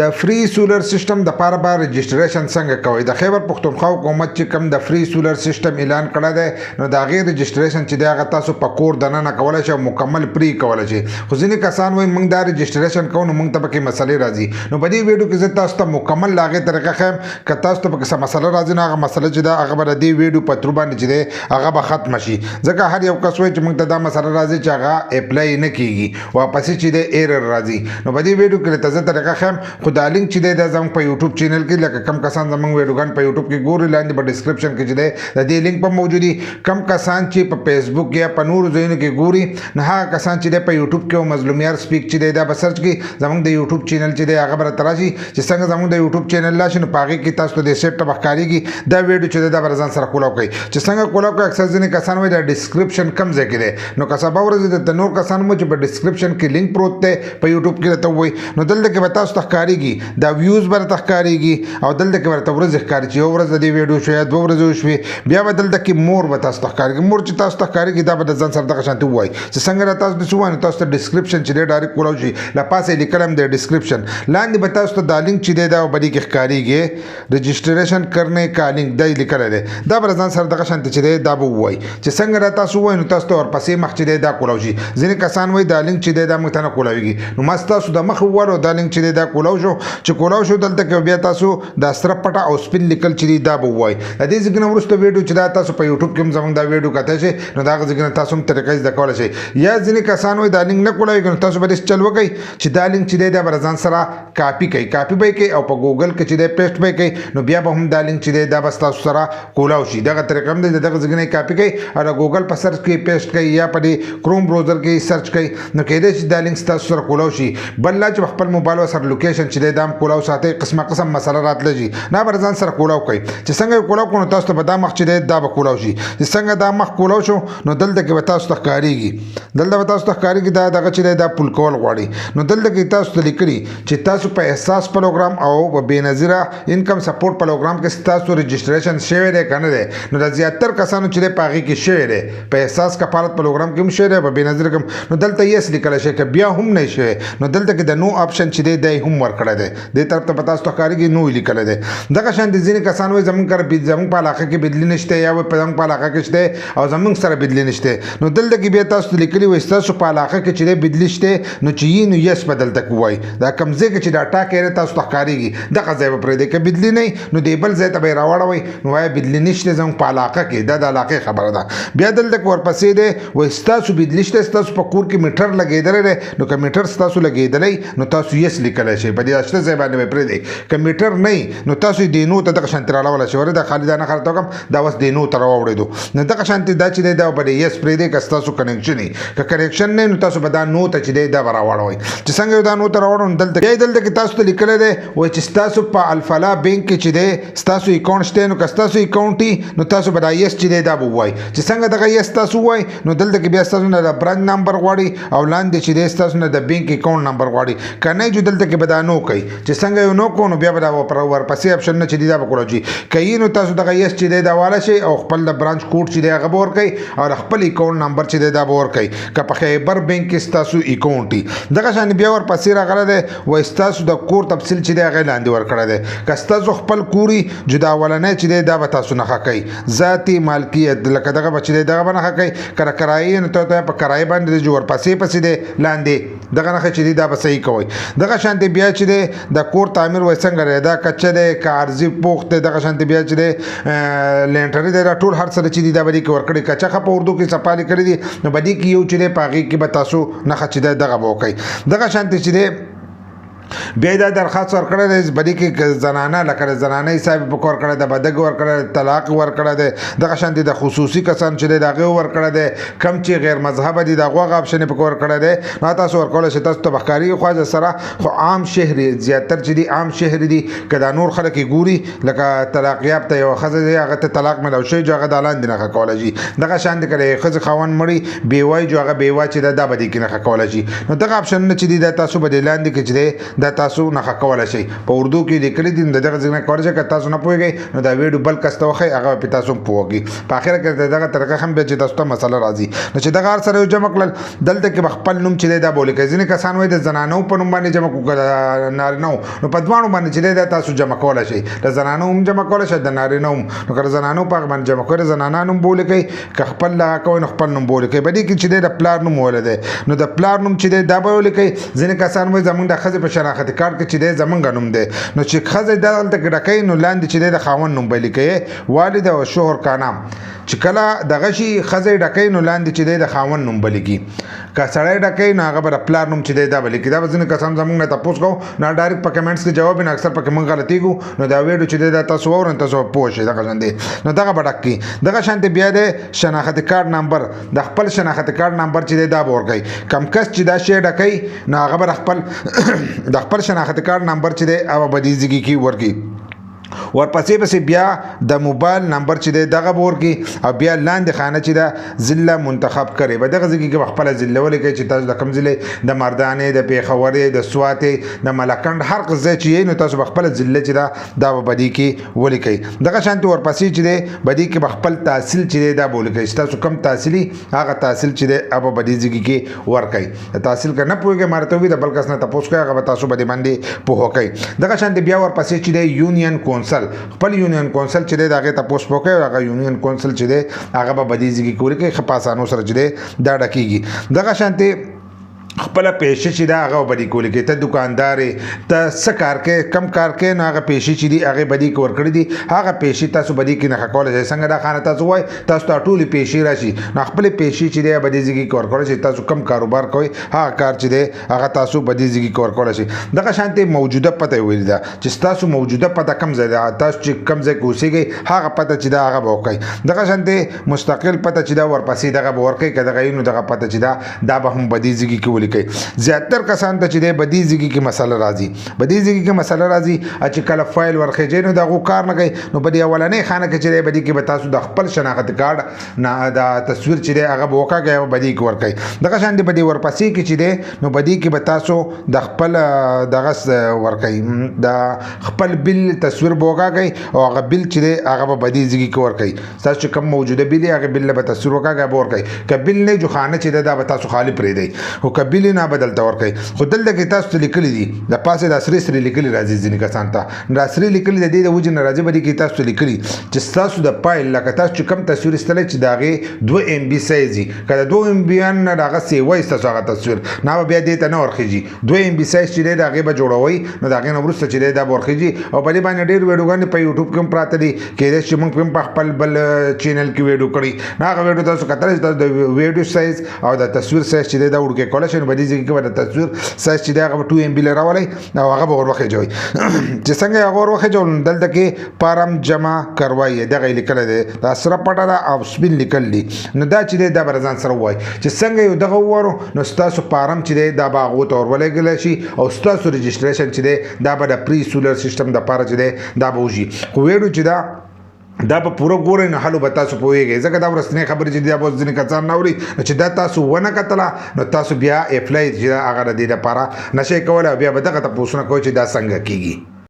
د فری سولر سیستم د پاره به رجسټریشن څنګه کوي د خیبر پښتونخوا حکومت چې کوم د فری سولر سیستم اعلان کړی دی نو د هغې رجسټریشن چې دی هغه تاسو په کور دننه کولی شئ مکمل فری کولی شئ خو ځینې کسان وایي موږ دا رجسټریشن کوو نو موږ ته پکې مسلې راځي نو په دې ویډیو کې زه تاسو ته مکمل د هغې طریقه ښیم که تاسو ته پکې څه مسله راځي نو هغه مسله چې ده هغه به د دې ویډیو په تھرو باندې چې دی هغه به ختمه شي ځکه هر یو کس وایي چې موږ ته دا مسله راځي چې هغه اپلای نه کیږي واپسې چې دی ایرر راځي نو په دې ویډیو کې درته زه طریقه ښیم خو دا لینک چې دی دا زموږ په یوټیوب چینل کې لکه کم کسان زموږ ویډیوګان په یوټیوب کې ګوري لاندې په ډسکرپشن کې چې دی د دې لینک په موجودي کم کسان چې په فیسبوک یا په نورو ځایونو کې ګوري نو هغه کسان چې دی په یوټیوب کې او مظلومیار سپیک چې دی دا به سرچ کړي زموږ د یوټیوب چینل چې دی هغه به راته راشي چې څنګه زموږ د یوټیوب چینل راشي نو په هغې کې تاسو ته د سیټ به ښکارېږي دا ویډیو چې دی دا به ځان سره کولاو کوئ چې څنګه کولاو کوئ اکثر ځینې کسان وایي دا ډسکرپشن کم ځای کې دی نو که سبا ورځ درته نور کسان مو چې په ډسکرپشن کې لینک پروت دی په یوټیوب کې راته ووایي نو دلته کې به تاسو ته ښکارېږي دا ویوز به راته ښکارېږي او دلته کې ورته ورځې ښکاري چې یو ورځ د دې ویډیو شو یا دوه ورځې وشوې بیا به دلته کې مور به تاسو ته ښکارېږي مور چې تاسو ته ښکارېږي دا به د ځان سره دغه شانتې ووایي چې څنګه را تاسو داسې ووایي نو تاسو ته ډسکرپشن چې دی ډایرکټ کولاو شي له پاسه یې لیکلی هم دی ډسکرپشن لاندې به تاسو ته دا لینک چې دی دا به دې کې ښکارېږي رجسټریشن کرنے کا لینک دا یې لیکلی دی دا به ځان سره دغه شانتې چې دی دا به ووایي چې څنګه را تاسو ووایي نو تاسو ته ورپسې مخ چې دی دا کولاو شي ځینې کسان وایي دا لینک چې دی دا موږ ته نه کولاویږي نو ما ستاسو د مخ ووالو دا لینک چې دی دا کولاو شو چې کولاو شو دلته کې بیا تاسو دا سره پټه او سپین لیکل چې دی دا به ووایي د دې ځای نه وروسته ویډیو چې دا تاسو په یوټیوب کې هم زموږ دا ویډیو کتی شئ نو د هغه ځای نه تاسو هم طریقه زده کولی شئ یا ځینې کسان وایي دا لینک نه کولاویږي نو تاسو به داسې چل وکئ چې دا لینک چې دی دا به ځان سره کاپي کوي کاپي به یې کوي او په ګوګل کې چې دی پیسټ به یې کوي نو بیا به هم دا لینک چې دی دا به ستاسو سره کولاو شي دغه طریقه هم دی د دغه ځای نه یې کاپي کوي او د ګوګل په سرچ کې پیسټ کوي یا په دې کروم براوزر کې سرچ کوي نو کیدای شي دا لینک ستاسو سره کولاو شي بل لا چې خپل موبایل سره لوکیشن چې دی دا هم کولاو ساتئ قسمه قسم مسله راتلی شي نه به ځان سره کولاو کوي چې څنګه یې کولاو کړو نو تاسو ته به دا مخ چې دی دا به کولاو شي چې څنګه دا مخ کولاو شو نو دلته کې به تاسو ته ښکارېږي دلته به تاسو ته ښکارېږي دا دغه چې دی دا پول کول غواړي نو دلته کې تاسو ته لیکلي چې تاسو په احساس پروګرام او په بېنظیره انکم سپورټ پروګرام کې تاسو رجسټریشن شوی دی که نه دی نو د زیاتر کسانو چې دی په هغې کې شوی دی په احساس کفالت پروګرام کې هم شوی دی په بېنظیره کې هم نو دلته یس لیکلی شي که بیا هم نه شوی نو دلته کې د نو آپشن چې دی دی هم ورکړی دی دې طرف ته به تاسو ته ښکارېږي نو یې لیکلی دی دغه شان د ځینې کسان وایي زموږ په علاقه کې بدلي نشته یا وایي زموږ په علاقه کې شته او زموږ سره بدلي نشته نو دلته کې بیا تاسو ته لیکلي وایي ستاسو په علاقه کې چې دی بدلي شته نو چې یي نو یس به دلته کې وایي دا کوم ځای کې چې دا ټاک یې تاسو ته ښکارېږي دغه ځای به پرېږدئ که بدلي نه نو دې بل ځای ته به یې راوړوئ نو وایي بدلي نشته زموږ په علاقه کې دا د علاقې خبره ده بیا دلته کې ورپسې دی وایي ستاسو بدلي شته ستاسو په کور کې میټر لګېدلی دی نو که میټر ستاسو لګېدلی نو تاسو یس لیکلی شئ په دې اشته ځای باندې به پرېږدئ که میټر نه نو تاسو یې دې نو ته دغه شانتې راړولی شئ ورې دا خالي دا نښه راته وکړم دا اوس دې نو ته راواوړېدو نو دغه شانتې دا چې دی دا به یس پرېږدئ که ستاسو کنیکشن وي که کنیکشن نه نو تاسو به دا نو ته چې دی دا به راواړوئ چې څنګه یو دا نو ته راوړو نو دلته بیا دلته کې تاسو ته لیکلی دی وایي چې ستاسو په الفلا بینک کې چې دی ستاسو اکاونټ شته نو که ستاسو اکاونټ وي نو تاسو به دا یس چې دی دا به ووایي چې څنګه دغه یس تاسو ووایي نو دلته کې بیا ستاسو نه د برانچ نمبر غواړي او لاندې چې دی ستاسو نه د بینک اکاونټ نمبر غواړي که نه جو دلته کې به دا نو کوي چې څنګه یو نو کوو نو بیا به دا ورپسې اپشن نه چې دی دا به کولاو شي که یي نو تاسو دغه یس چې دی دا واله شئ او خپل د برانچ کوډ چې دی هغه به ورکوئ او د خپل اکاونټ نمبر چې دی دا به ورکوئ که په خیبر بینک کې ستاسو اکاونټ وي دغه شان بیا ورپسې راغلی دی وایي ستاسو د کور تفصیل چې دی هغه لاندې ورکړی دی که ستاسو خپل کور وي جو دا اولنی چې دی دا به تاسو نښه کوئ ذاتي مالکیت لکه دغه به چې دی دغه به نښه کوئ که کرایې نو ته په کرایې باندې دی جو ورپسې پسې دی لاندې دغه نښه چې دی دا به صحیح کوئ دغه شانتې بیا چې دی د کور تعمیر وایي څنګه دی دا کچه دی که عرضي پوخ دی دغه شانتې بیا چې دی لینټري دی دا ټول هر څه چې دی دا به دې کې ورکړي کچه ښه په اردو کې څپا لیکلي دي نو به دې کې یو چې دی په هغې کې به تاسو نښه چې دی دغه به وکئ دغه شانتې چې دی بیا دا درخواست ورکړی دی بدې کې زنانه لکه د زنانه حساب په کور کړی دی بدګ ورکړی دی طلاق ورکړی دی دغه شانتې د خصوصي کسان چې دی د هغې ورکړی دی کم چې غیر مذهبه دي د هغو هغه آپشن یې په کور کړی دی نو تاسو ورکولی شئ تاسو ته به ښکارېږي خو هغه سره خو عام شهري زیاتر چې دي عام شهري دي که دا نور خلک یې ګوري لکه طلاق یافته یوه ښځه دی هغه ته طلاق میلاو شوی جو هغه دا لاندې نښه کولی شي دغه شانتې که د یوې ښځې خاوند مړي بیوه جو هغه بیوه چې ده دا به دې کې نښه کولی شي نو دغه آپشنونه چې دي دا تاسو به دې لاندې کې چې دی دا تاسو نه کولای شئ په اردو کې لیکلي دي دغه ځای کولای شئ که تاسو نه پوهیږئ نو دا ویډیو بل کس ته وښایئ هغه په تاسو پوهیږي په اخره کې دغه طریقه هم بیا چې تاسو ته مسله راځي نو چې دغه هر سره یو جمع کړل دلته کې خپل نوم چې دا بولی کوي ځینې کسان وایي د زنانو په نوم باندې جمع کړو نارینهو نو په دواړو باندې چې دا تاسو جمع کولای شئ د زنانو هم جمع کولای شئ د نارینهو نو که زنانو په هغه باندې جمع کوئ زنانه نوم بولی کوي که خپل کوئ نو خپل نوم بولی کوي په دې کې چې د پلار نوم ویلی دی نو د پلار نوم چې دا به ولیکئ ځینې کسان وایي زموږ د ښځې په شناختي کارت کې چې دی زموږ نوم دی نو چې ښځه دلته کې ډکوي نو لاندې چې دی د خاوند نوم به لیکئ والد او شوهر کا نام چې کله دغه شي ښځه ډکوي نو لاندې چې دی د خاوند نوم به لیکي که سړی ډکوي نو هغه به د پلار نوم چې دی دا به لیکي دا به ځینې کسان زموږ نه تپوس کوو نو ډایرکټ په کمنټس کې جواب نه اکثر پکې موږ غلطېږو نو دا ویډیو چې دی دا تاسو واورئ تاسو پوه شئ دغه شان دی نو دغه به ډک کړي دغه شانتې بیا د شناختي کارت نمبر د خپل شناختي کارت نمبر چې دی دا به ورکوي کم کس چې دا شی ډکوي نو هغه به د خپل شناختي کارت نمبر چې دی هغه به دې ځای کې ورکړي ورپسې بیا د موبایل نمبر چې دی دغه به ورکړي او بیا لاندې خانه چې ده ضلع منتخب کړئ به دغه ځای کې به خپله ضلع ولیکئ چې تاسو د کوم ضلع د مردانې د پېښورې د سواتې د ملکنډ هر ځای چې یې نو تاسو به خپله ضلع چې ده دا به دې کې ولیکئ دغه شانتې ورپسې چې دی به دې کې به خپل تحصیل چې دی دا به ولیکئ چې تاسو کوم تحصیلي هغه تحصیل چې دی هغه به دې ځای کې ورکئ د تحصیل که نه پوهېږئ ما راته ووایي د بل کس نه تپوس کوئ هغه به تاسو به دې باندې پوهه کوئ دغه شانتې بیا ورپسې چې دی یونین کونسل خپل یونین کونسل چې دی د هغې تپوس وکړئ هغه یونین کونسل چې دی هغه به دې ځای کې ولیکئ ښه په اسانو سره چې دی دا ډکېږي دغه شانتې خپل پیشه چې دا هغه بدی کولی کې ته دکاندارې ته څه کار کې کم کار کې نو هغه پیشه چې دی هغه بدی کور کړی دي هغه پیشه تاسو بدی کې نه کولای شئ څنګه دا خانه تاسو وای تاسو ته ټولې پیشه راشي نو خپل پیشه چې دی بدی ځای کې کور کولای شئ تاسو کم کاروبار کوئ هغه کار چې دی هغه تاسو بدی ځای کې کور کولای شئ دغه شانتې موجوده پته ویل دا چې تاسو موجوده پته کم ځای ده تاسو چې کم ځای کې اوسېږئ هغه پته چې دا هغه به وکړئ دغه شانتې مستقل پته چې دا ورپسې دغه به ورکړئ که دغه نو دغه پته چې دا به هم بدی ځای کې ولیکئ زیاتر کسان ته چې دی بدی ځای کې مسله راځي بدی ځای کې مسله راځي چې کله فایل ورخېږي نو دغه کار نه کوي نو په دې اولنۍ خانه کې چې دی بدی کې به تاسو د خپل شناختي کارت نه دا تصویر چې دی هغه به وکاږئ او بدی کې ورکوئ دغه شان دی بدی ورپسې کې چې دی نو بدی کې به تاسو د خپل دغه ورکوئ د خپل بل تصویر به وکاږئ او هغه بل چې دی هغه به بدی ځای کې ورکوئ تاسو چې کوم موجوده بل هغه بل به تصویر وکاږئ به ورکوئ که بل نه جو خانه چې دی دا به تاسو خالی پرېږدئ خو که بل نه بدلته ورکوي خو دلته کې تاسو ته لیکلي دي د پاسه د سرې سرې لیکلي راځي ځینې کسان ته دا سرې لیکلي د دې د وجې نه راځي به دې کې تاسو ته لیکلي چې ستاسو د فایل لکه تاسو چې کوم تصویر ایستلی چې د هغې 2 MB سایز وي که د 2 MB نه د هغه سیوه ستاسو هغه تصویر نه به بیا دې ته نه ورخېږي 2 MB سایز چې دی د هغې به جوړوئ نو د هغې نه وروسته چې دی دا به ورخېږي او په دې باندې ډېر ویډیوګانې په یوټیوب کې هم پراته دي کېدای شي موږ هم په خپل بل چینل کې ویډیو کړي نو هغه ویډیو تاسو کتلی چې تاسو د ویډیو سایز او د تصویر سایز چې دی دا وړوکی کولی شئ نو په دې ځای کې به د تصویر سایز چې دی هغه به 2 MB راولی او هغه به ورخېجوئ چې څنګه یې هغه ورخېجول نو دلته کې فارم جمع کروایي دغه یې لیکلی دی دا سره پټه ده او سپین لیکل دي نو دا چې دی دا به ځان سره ووایي چې څنګه یو دغه ووارو نو ستاسو فارم چې دی دا به هغو ته ورولېږلی شي او ستاسو رجسټریشن چې دی دا به د پری سولر سیسټم دپاره چې دی دا به وشي خو ویډیو چې دا په پوره ګورئ نو حلو به تاسو پوهېږئ ځکه دا ورځنۍ خبرې چې دا به ځینې کسان نه اوري نو چې دا تاسو ونه کتله نو تاسو بیا اپلای چې دا هغه د دې لپاره نشئ کولی او بیا به دغه تپوسونه کوئ چې دا څنګه کېږي